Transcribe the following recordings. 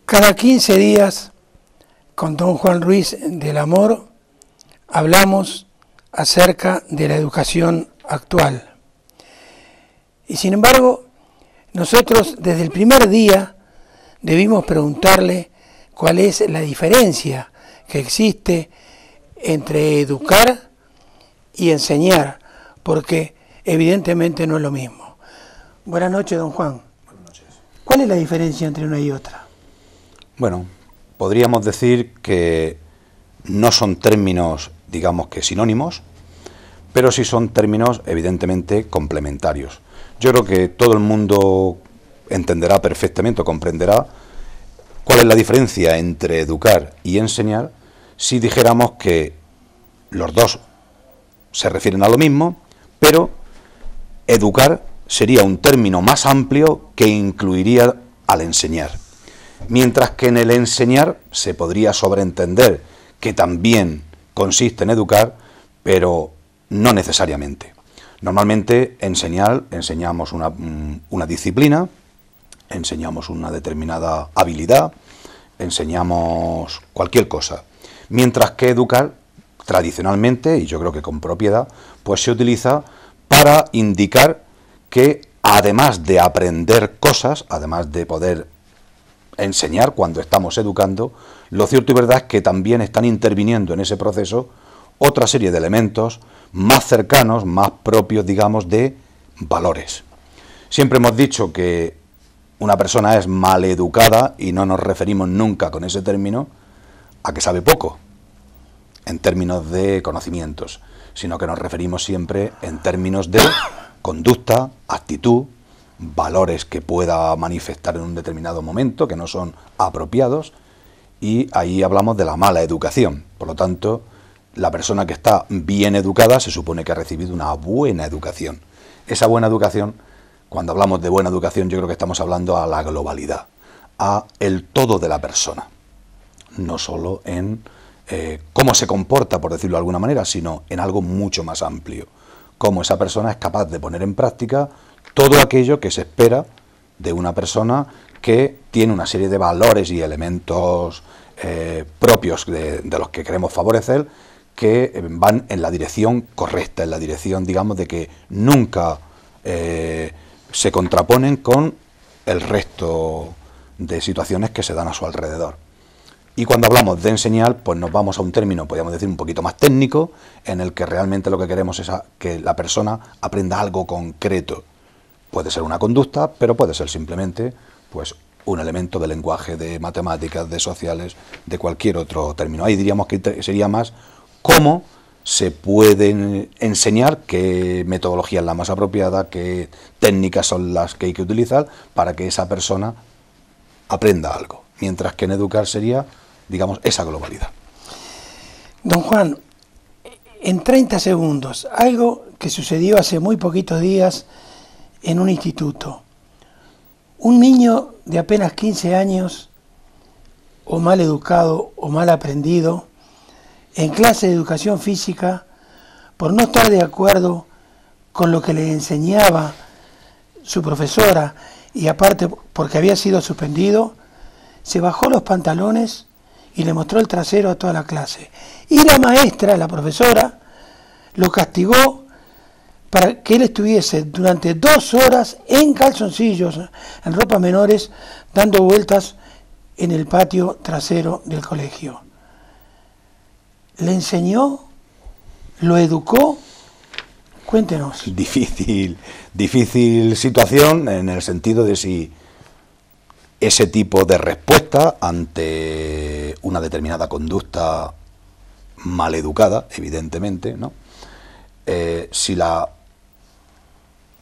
Cada 15 días, con don Juan Ruiz del Amor, hablamos acerca de la educación actual. Y sin embargo, nosotros desde el primer día debimos preguntarle cuál es la diferencia que existe entre educar y enseñar, porque evidentemente no es lo mismo. Buenas noches, don Juan. Buenas noches. ¿Cuál es la diferencia entre una y otra? Bueno, podríamos decir que no son términos, digamos que sinónimos, pero sí son términos evidentemente complementarios. Yo creo que todo el mundo entenderá perfectamente o comprenderá cuál es la diferencia entre educar y enseñar si dijéramos que los dos se refieren a lo mismo, pero educar sería un término más amplio que incluiría al enseñar. Mientras que en el enseñar se podría sobreentender que también consiste en educar, pero no necesariamente. Normalmente enseñamos una disciplina, enseñamos una determinada habilidad, enseñamos cualquier cosa. Mientras que educar, tradicionalmente, y yo creo que con propiedad, pues se utiliza para indicar que además de aprender cosas, además de poder enseñar cuando estamos educando, lo cierto y verdad es que también están interviniendo en ese proceso otra serie de elementos más cercanos, más propios, digamos, de valores. Siempre hemos dicho que una persona es maleducada y no nos referimos nunca con ese término a que sabe poco, en términos de conocimientos, sino que nos referimos siempre en términos de conducta, actitud, valores que pueda manifestar en un determinado momento, que no son apropiados, y ahí hablamos de la mala educación. Por lo tanto, la persona que está bien educada se supone que ha recibido una buena educación. Esa buena educación, cuando hablamos de buena educación, yo creo que estamos hablando a la globalidad, a el todo de la persona, no solo en cómo se comporta, por decirlo de alguna manera, sino en algo mucho más amplio, cómo esa persona es capaz de poner en práctica todo aquello que se espera de una persona que tiene una serie de valores y elementos propios de los que queremos favorecer, que van en la dirección correcta, en la dirección, digamos, de que nunca se contraponen con el resto de situaciones que se dan a su alrededor. Y cuando hablamos de enseñar, pues nos vamos a un término, podríamos decir, un poquito más técnico, en el que realmente lo que queremos es que la persona aprenda algo concreto. Puede ser una conducta, pero puede ser simplemente pues un elemento de lenguaje, de matemáticas, de sociales, de cualquier otro término. Ahí diríamos que sería más cómo se pueden enseñar, qué metodología es la más apropiada, qué técnicas son las que hay que utilizar para que esa persona aprenda algo. Mientras que en educar sería, digamos, esa globalidad. Don Juan, en 30 segundos, algo que sucedió hace muy poquitos días en un instituto. Un niño de apenas 15 años, o mal educado o mal aprendido, en clase de educación física, por no estar de acuerdo con lo que le enseñaba su profesora, y aparte porque había sido suspendido, se bajó los pantalones y le mostró el trasero a toda la clase. Y la maestra, la profesora, lo castigó para que él estuviese durante 2 horas en calzoncillos, en ropas menores, dando vueltas en el patio trasero del colegio. ¿Le enseñó? ¿Lo educó? Cuéntenos. Difícil situación en el sentido de si ese tipo de respuesta ante una determinada conducta maleducada, evidentemente, ¿no? Si la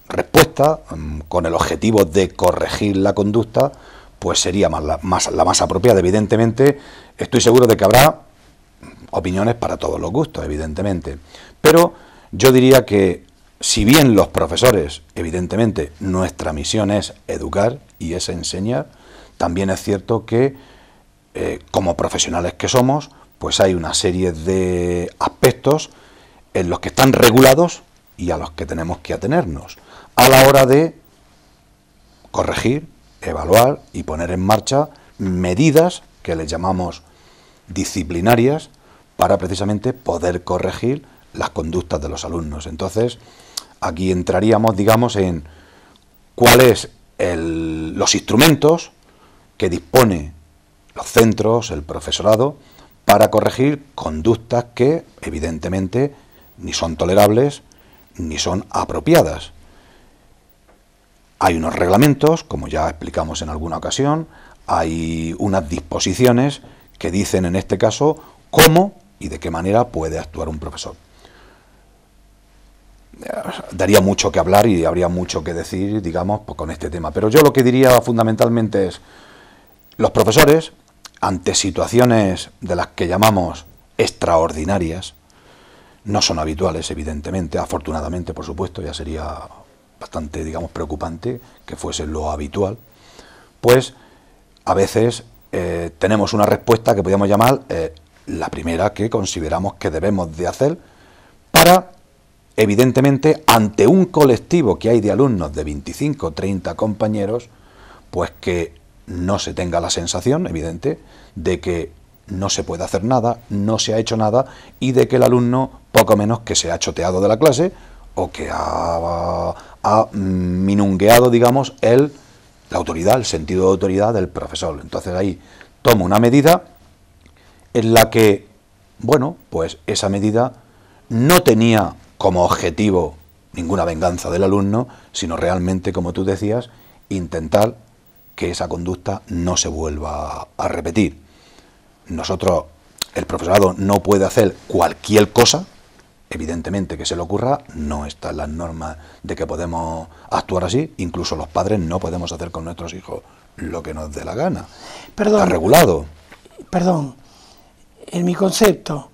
respuesta con el objetivo de corregir la conducta, pues sería la más apropiada. Evidentemente, estoy seguro de que habrá opiniones para todos los gustos, evidentemente. Pero yo diría que, si bien los profesores, evidentemente, nuestra misión es educar y es enseñar, también es cierto que, como profesionales que somos, pues hay una serie de aspectos en los que están regulados y a los que tenemos que atenernos a la hora de corregir, evaluar y poner en marcha medidas que le llamamos disciplinarias para precisamente poder corregir las conductas de los alumnos. Entonces, aquí entraríamos, digamos, en cuáles los instrumentos que dispone los centros, el profesorado, para corregir conductas que, evidentemente, ni son tolerables ni son apropiadas. Hay unos reglamentos, como ya explicamos en alguna ocasión, hay unas disposiciones que dicen en este caso cómo y de qué manera puede actuar un profesor. Daría mucho que hablar y habría mucho que decir, digamos, pues, con este tema. Pero yo lo que diría fundamentalmente es, los profesores, ante situaciones de las que llamamos extraordinarias, no son habituales, evidentemente, afortunadamente, por supuesto, ya sería bastante, digamos, preocupante que fuese lo habitual, pues a veces tenemos una respuesta que podríamos llamar la primera que consideramos que debemos de hacer para, evidentemente, ante un colectivo que hay de alumnos de 25 o 30 compañeros, pues que no se tenga la sensación, evidente, de que no se puede hacer nada, no se ha hecho nada y de que el alumno, poco menos que se ha choteado de la clase o que ha minungueado, digamos, la autoridad, el sentido de autoridad del profesor. Entonces ahí toma una medida en la que, bueno, pues esa medida no tenía como objetivo ninguna venganza del alumno, sino realmente, como tú decías, intentar que esa conducta no se vuelva a repetir. Nosotros, el profesorado no puede hacer cualquier cosa, evidentemente, que se le ocurra, no está en las normas de que podemos actuar así, incluso los padres no podemos hacer con nuestros hijos lo que nos dé la gana. Perdón, está regulado. Perdón, en mi concepto,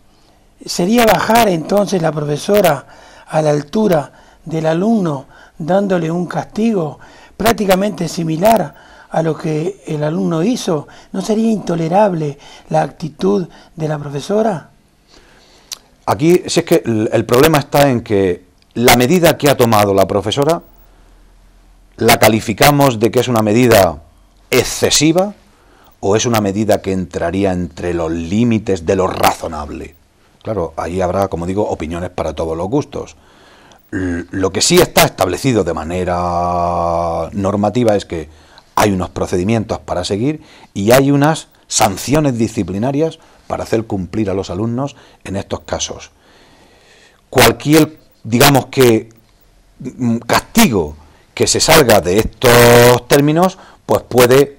¿sería bajar entonces la profesora a la altura del alumno dándole un castigo prácticamente similar a lo que el alumno hizo? ¿No sería intolerable la actitud de la profesora? Aquí, si es que el problema está en que la medida que ha tomado la profesora la calificamos de que es una medida excesiva o es una medida que entraría entre los límites de lo razonable. Claro, ahí habrá, como digo, opiniones para todos los gustos. Lo que sí está establecido de manera normativa es que hay unos procedimientos para seguir y hay unas sanciones disciplinarias para hacer cumplir a los alumnos en estos casos. Cualquier, digamos que, castigo que se salga de estos términos, pues puede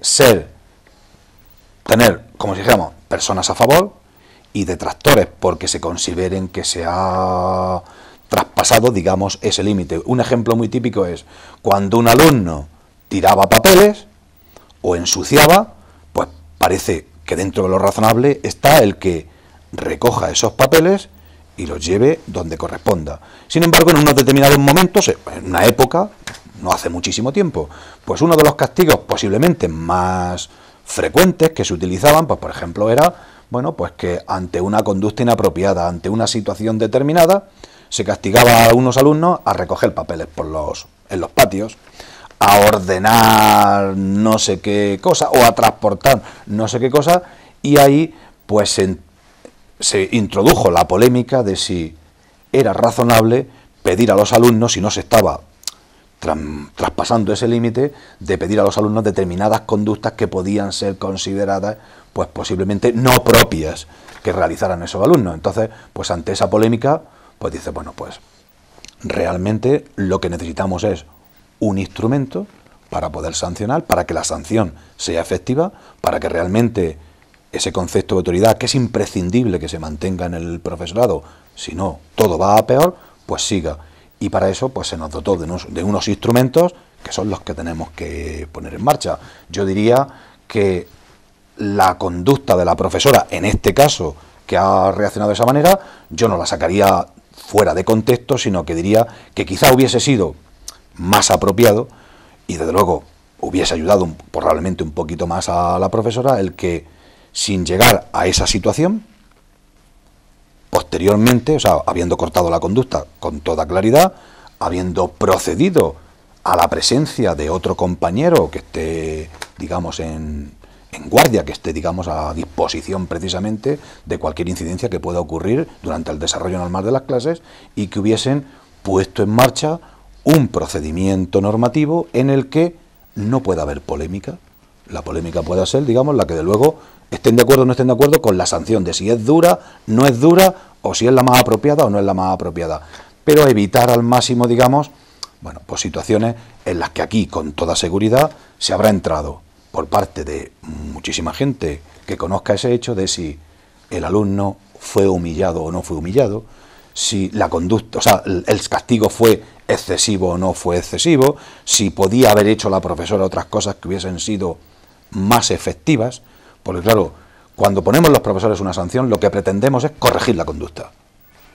tener, como si dijéramos, personas a favor y detractores porque se consideren que se ha traspasado, digamos, ese límite. Un ejemplo muy típico es cuando un alumno tiraba papeles o ensuciaba, pues parece que dentro de lo razonable está el que recoja esos papeles y los lleve donde corresponda. Sin embargo, en unos determinados momentos, en una época, no hace muchísimo tiempo, pues uno de los castigos posiblemente más frecuentes que se utilizaban, pues por ejemplo era, bueno, pues que ante una conducta inapropiada, ante una situación determinada, se castigaba a unos alumnos a recoger papeles en los patios, a ordenar no sé qué cosa o a transportar no sé qué cosa, y ahí pues se introdujo la polémica de si era razonable pedir a los alumnos, si no se estaba traspasando ese límite, de pedir a los alumnos determinadas conductas que podían ser consideradas pues posiblemente no propias que realizaran esos alumnos. Entonces, pues ante esa polémica, pues dice, bueno, pues realmente lo que necesitamos es un instrumento para poder sancionar, para que la sanción sea efectiva, para que realmente ese concepto de autoridad, que es imprescindible que se mantenga en el profesorado, si no todo va a peor, pues siga. Y para eso pues se nos dotó de unos instrumentos que son los que tenemos que poner en marcha. Yo diría que la conducta de la profesora, en este caso, que ha reaccionado de esa manera, yo no la sacaría fuera de contexto, sino que diría que quizá hubiese sido más apropiado y desde luego hubiese ayudado probablemente un poquito más a la profesora el que, sin llegar a esa situación, posteriormente, o sea, habiendo cortado la conducta con toda claridad, habiendo procedido a la presencia de otro compañero que esté, digamos, en en guardia, que esté, digamos, a disposición precisamente de cualquier incidencia que pueda ocurrir durante el desarrollo normal de las clases, y que hubiesen puesto en marcha un procedimiento normativo en el que no pueda haber polémica. La polémica pueda ser, digamos, la que de luego estén de acuerdo o no estén de acuerdo con la sanción de si es dura, no es dura, o si es la más apropiada o no es la más apropiada. Pero evitar al máximo, digamos, bueno, pues situaciones en las que aquí, con toda seguridad, se habrá entrado por parte de muchísima gente que conozca ese hecho de si el alumno fue humillado o no fue humillado, si la conducta, o sea, el castigo fue excesivo o no fue excesivo, si podía haber hecho la profesora otras cosas que hubiesen sido más efectivas, porque claro, cuando ponemos los profesores una sanción, lo que pretendemos es corregir la conducta.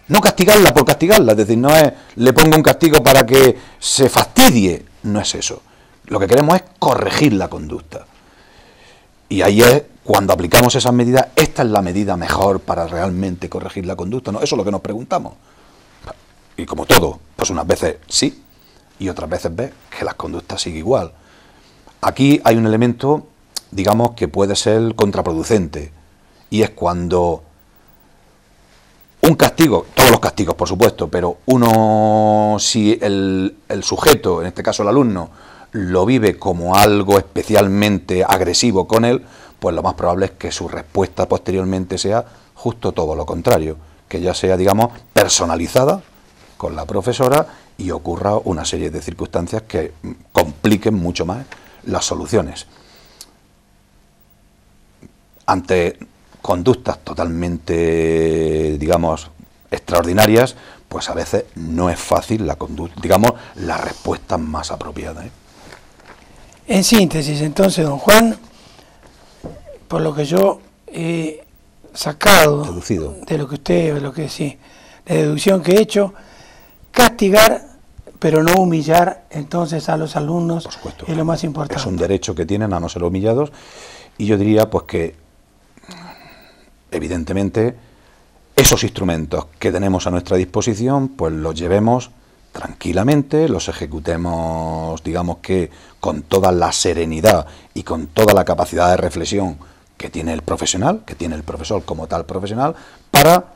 No castigarla por castigarla, es decir, no es le pongo un castigo para que se fastidie, no es eso. Lo que queremos es corregir la conducta. Y ahí es cuando aplicamos esas medidas, esta es la medida mejor para realmente corregir la conducta, ¿no? Eso es lo que nos preguntamos. Y como todo, pues unas veces sí, y otras veces ves que las conductas siguen igual. Aquí hay un elemento, digamos, que puede ser contraproducente, y es cuando un castigo, todos los castigos por supuesto, pero uno, si el sujeto, en este caso el alumno, lo vive como algo especialmente agresivo con él, pues lo más probable es que su respuesta posteriormente sea justo todo lo contrario, que ya sea, digamos, personalizada con la profesora y ocurra una serie de circunstancias que compliquen mucho más las soluciones. Ante conductas totalmente, digamos, extraordinarias, pues a veces no es fácil la conducta, digamos, la respuesta más apropiada, ¿eh? En síntesis, entonces, don Juan, por lo que yo he sacado Deducido de lo que usted, de lo que sí, la deducción que he hecho, castigar, pero no humillar entonces a los alumnos, por supuesto, es lo más importante. es un derecho que tienen a no ser humillados, y yo diría pues que evidentemente esos instrumentos que tenemos a nuestra disposición pues los llevemos tranquilamente, los ejecutemos, digamos que con toda la serenidad y con toda la capacidad de reflexión que tiene el profesional, que tiene el profesor como tal profesional, para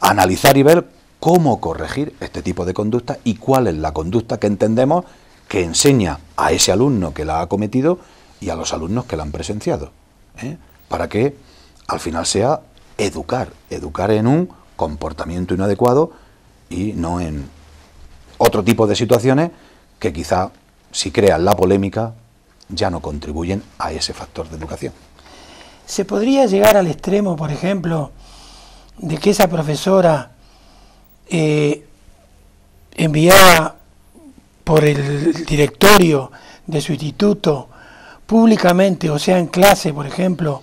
analizar y ver cómo corregir este tipo de conducta y cuál es la conducta que entendemos que enseña a ese alumno que la ha cometido y a los alumnos que la han presenciado, para que al final sea educar en un comportamiento inadecuado y no en otro tipo de situaciones que quizá, si crean la polémica, ya no contribuyen a ese factor de educación. ¿Se podría llegar al extremo, por ejemplo, de que esa profesora enviara por el directorio de su instituto públicamente, o sea en clase, por ejemplo,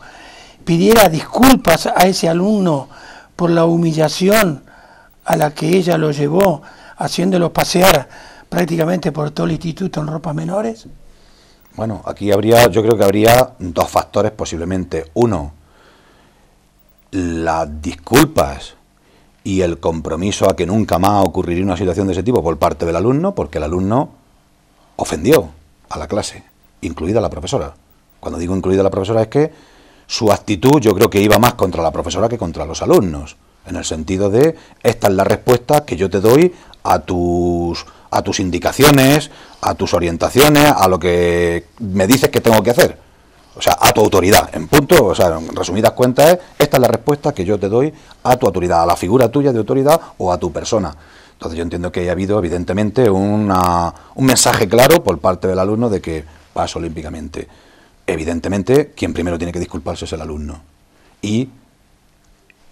pidiera disculpas a ese alumno por la humillación a la que ella lo llevó, haciéndolo pasear prácticamente por todo el instituto en ropas menores? Bueno, aquí habría, yo creo que habría dos factores posiblemente. Uno, las disculpas y el compromiso a que nunca más ocurriría una situación de ese tipo por parte del alumno, porque el alumno ofendió a la clase, incluida la profesora. Cuando digo incluida la profesora es que su actitud yo creo que iba más contra la profesora que contra los alumnos, en el sentido de, esta es la respuesta que yo te doy a tus indicaciones, a tus orientaciones, a lo que me dices que tengo que hacer. O sea, a tu autoridad, en punto, o sea, en resumidas cuentas, esta es la respuesta que yo te doy a tu autoridad, a la figura tuya de autoridad o a tu persona. Entonces yo entiendo que ha habido, evidentemente, un mensaje claro por parte del alumno de que pasa olímpicamente. Evidentemente, quien primero tiene que disculparse es el alumno. Y,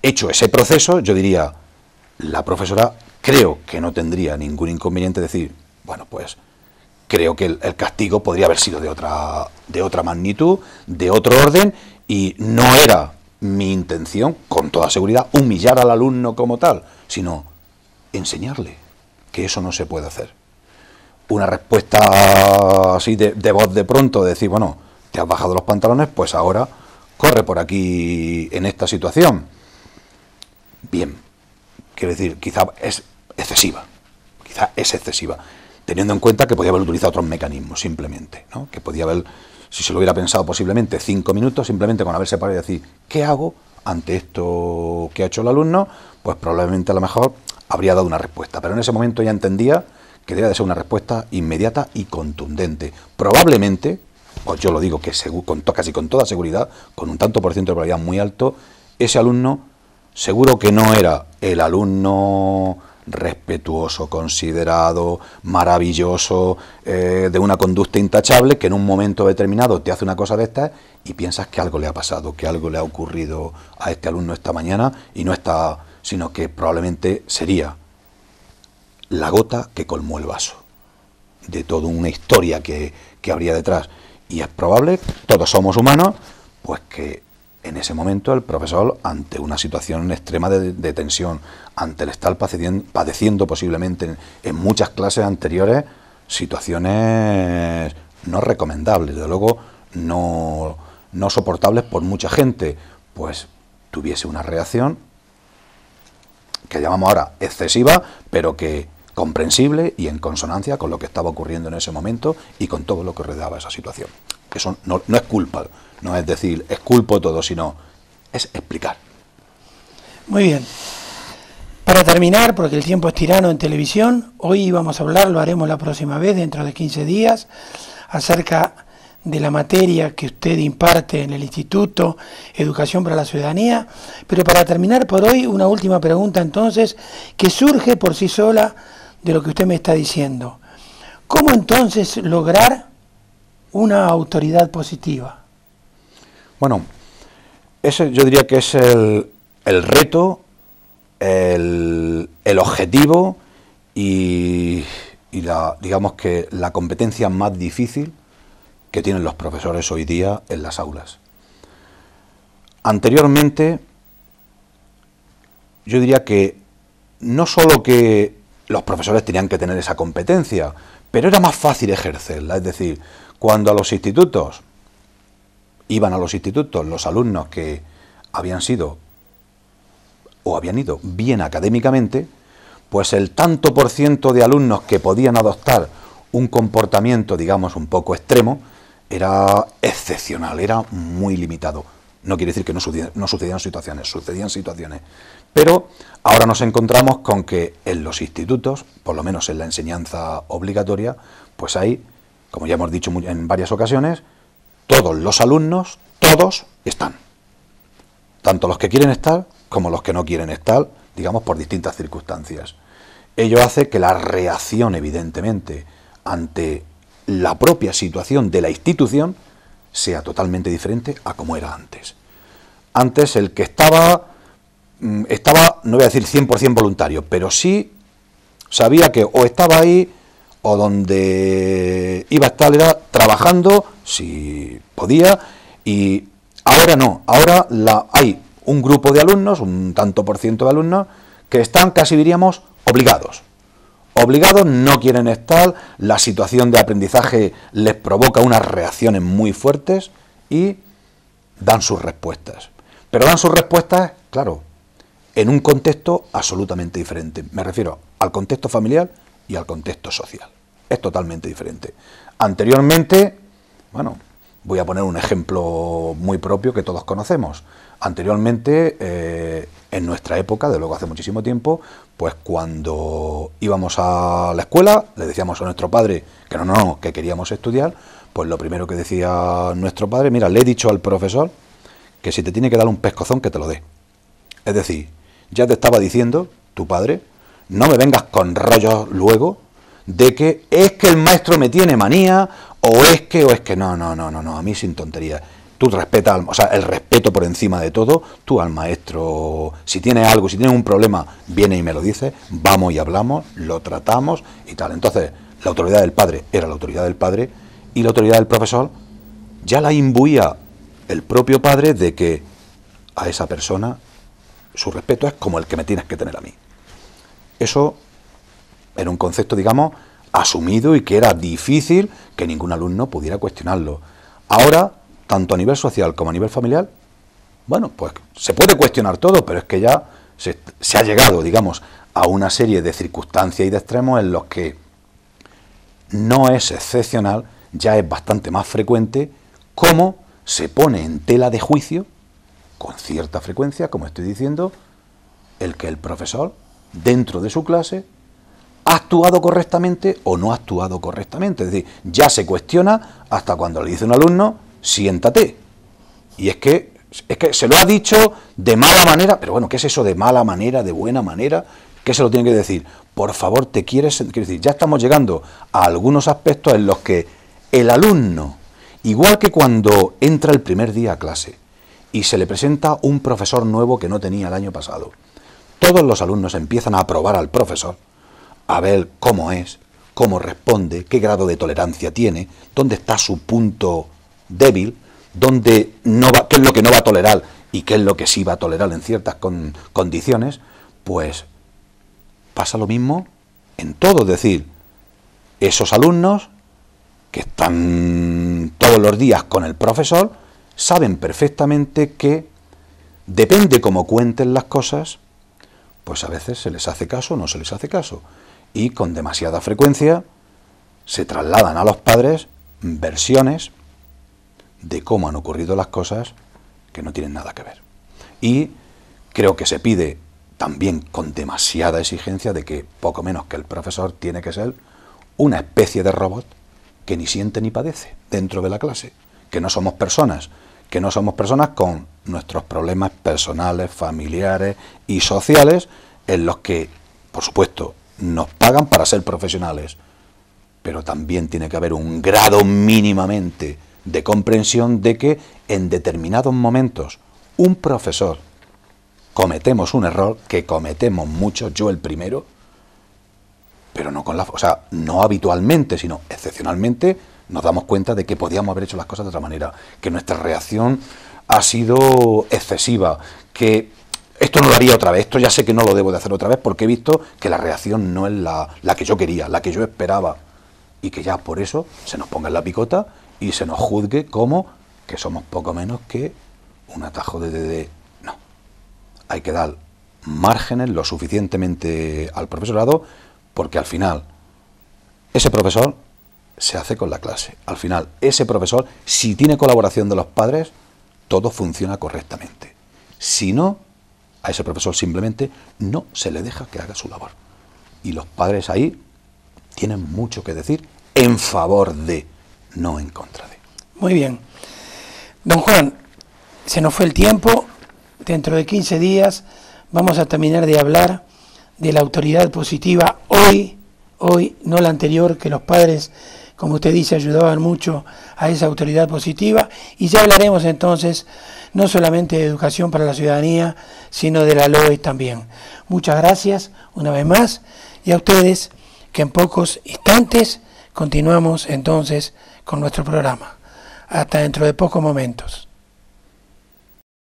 hecho ese proceso, yo diría, la profesora creo que no tendría ningún inconveniente decir, bueno, pues creo que el castigo podría haber sido de otra magnitud, de otro orden, y no era mi intención, con toda seguridad, humillar al alumno como tal, sino enseñarle que eso no se puede hacer. Una respuesta así de voz de pronto, de decir, bueno, te has bajado los pantalones, pues ahora corre por aquí en esta situación. Bien, quiero decir, quizá es excesiva, teniendo en cuenta que podía haber utilizado otros mecanismos simplemente, ¿no? Que podía haber si se lo hubiera pensado posiblemente 5 minutos, simplemente con haberse parado y decir, ¿qué hago ante esto que ha hecho el alumno? Pues probablemente a lo mejor habría dado una respuesta, pero en ese momento ya entendía que debía de ser una respuesta inmediata y contundente. Probablemente, pues yo lo digo que casi con toda seguridad, con un tanto por ciento de probabilidad muy alto, ese alumno seguro que no era el alumno respetuoso, considerado, maravilloso, de una conducta intachable, que en un momento determinado te hace una cosa de estas y piensas que algo le ha pasado, que algo le ha ocurrido a este alumno esta mañana y no está, sino que probablemente sería la gota que colmó el vaso de toda una historia que habría detrás. Y es probable, todos somos humanos, pues que en ese momento el profesor, ante una situación extrema de tensión, ante el estar padeciendo posiblemente en muchas clases anteriores situaciones no recomendables, desde luego no soportables por mucha gente, pues tuviese una reacción que llamamos ahora excesiva, pero que comprensible y en consonancia con lo que estaba ocurriendo en ese momento y con todo lo que rodeaba esa situación. Eso no es culpa, no es decir, es culpo todo, sino es explicar. Muy bien. Para terminar, porque el tiempo es tirano en televisión, hoy vamos a hablar, lo haremos la próxima vez, dentro de 15 días, acerca de la materia que usted imparte en el Instituto Educación para la Ciudadanía. Pero para terminar por hoy, una última pregunta entonces, que surge por sí sola de lo que usted me está diciendo. ¿Cómo entonces lograr una autoridad positiva? Bueno, ese yo diría que es el reto, el objetivo y digamos que la competencia más difícil que tienen los profesores hoy día en las aulas. Anteriormente, yo diría que no solo que los profesores tenían que tener esa competencia, pero era más fácil ejercerla. Es decir, cuando iban a los institutos los alumnos que habían sido o habían ido bien académicamente, pues el tanto por ciento de alumnos que podían adoptar un comportamiento, digamos, un poco extremo, era excepcional, era muy limitado. No quiere decir que no sucedían situaciones, pero ahora nos encontramos con que en los institutos, por lo menos en la enseñanza obligatoria, pues hay, como ya hemos dicho en varias ocasiones, todos los alumnos, todos están. Tanto los que quieren estar como los que no quieren estar, digamos, por distintas circunstancias. Ello hace que la reacción, evidentemente, ante la propia situación de la institución sea totalmente diferente a como era antes. Antes el que estaba, no voy a decir 100% voluntario, pero sí sabía que o estaba ahí o donde iba a estar era trabajando, si podía, y ahora no, ahora hay un grupo de alumnos, un tanto por ciento de alumnos, que están casi diríamos obligados, no quieren estar, la situación de aprendizaje les provoca unas reacciones muy fuertes y dan sus respuestas. Pero dan sus respuestas, claro, en un contexto absolutamente diferente. Me refiero al contexto familiar y al contexto social. Es totalmente diferente. Anteriormente, bueno, voy a poner un ejemplo muy propio que todos conocemos. Anteriormente, en nuestra época, de luego hace muchísimo tiempo, pues cuando íbamos a la escuela, le decíamos a nuestro padre que que queríamos estudiar, pues lo primero que decía nuestro padre, mira, le he dicho al profesor que si te tiene que dar un pescozón, que te lo dé. Es decir, ya te estaba diciendo tu padre, no me vengas con rollos luego de que es que el maestro me tiene manía, o es que no, a mí sin tonterías. Tú respetas, o sea, el respeto por encima de todo, tú al maestro, si tiene algo, si tiene un problema, viene y me lo dice, vamos y hablamos, lo tratamos y tal. Entonces, la autoridad del padre era la autoridad del padre y la autoridad del profesor ya la imbuía el propio padre de que a esa persona su respeto es como el que me tienes que tener a mí. Eso era un concepto, digamos, asumido y que era difícil que ningún alumno pudiera cuestionarlo. Ahora, tanto a nivel social como a nivel familiar, bueno, pues se puede cuestionar todo, pero es que ya se ha llegado, digamos, a una serie de circunstancias y de extremos en los que no es excepcional, ya es bastante más frecuente cómo se pone en tela de juicio, con cierta frecuencia, como estoy diciendo, el que el profesor, dentro de su clase, ha actuado correctamente o no ha actuado correctamente. Es decir, ya se cuestiona hasta cuando le dice un alumno, siéntate. Y es que se lo ha dicho de mala manera, pero bueno, ¿qué es eso de mala manera, de buena manera? ¿Qué se lo tiene que decir? Por favor, te quieres... Quiero decir, ya estamos llegando a algunos aspectos en los que el alumno, igual que cuando entra el primer día a clase y se le presenta un profesor nuevo que no tenía el año pasado, todos los alumnos empiezan a probar al profesor, a ver cómo es, cómo responde, qué grado de tolerancia tiene, dónde está su punto débil, dónde no va, qué es lo que no va a tolerar y qué es lo que sí va a tolerar en ciertas condiciones. Pues pasa lo mismo en todo. Es decir, esos alumnos que están todos los días con el profesor saben perfectamente que depende cómo cuenten las cosas, pues a veces se les hace caso o no se les hace caso. Y con demasiada frecuencia se trasladan a los padres versiones de cómo han ocurrido las cosas que no tienen nada que ver. Y creo que se pide también con demasiada exigencia de que poco menos que el profesor tiene que ser una especie de robot que ni siente ni padece dentro de la clase, que no somos personas con nuestros problemas personales, familiares y sociales, en los que, por supuesto, nos pagan para ser profesionales, pero también tiene que haber un grado mínimamente de comprensión de que en determinados momentos un profesor cometemos un error, que cometemos muchos, yo el primero, pero no no habitualmente, sino excepcionalmente nos damos cuenta de que podíamos haber hecho las cosas de otra manera, que nuestra reacción ha sido excesiva, que esto no lo haría otra vez, esto ya sé que no lo debo de hacer otra vez porque he visto que la reacción no es la que yo quería, la que yo esperaba, y que ya por eso se nos ponga en la picota y se nos juzgue como que somos poco menos que un atajo de... No, hay que dar márgenes lo suficientemente al profesorado, porque al final ese profesor se hace con la clase. Al final ese profesor, si tiene colaboración de los padres, todo funciona correctamente. Si no, a ese profesor simplemente no se le deja que haga su labor. Y los padres ahí tienen mucho que decir en favor de, no en contra de. Muy bien. Don Juan, se nos fue el tiempo. Dentro de 15 días vamos a terminar de hablar de la autoridad positiva hoy, no la anterior, que los padres, como usted dice, ayudaban mucho a esa autoridad positiva, y ya hablaremos entonces no solamente de educación para la ciudadanía, sino de la LOE también. Muchas gracias una vez más, y a ustedes, que en pocos instantes continuamos entonces con nuestro programa. Hasta dentro de pocos momentos.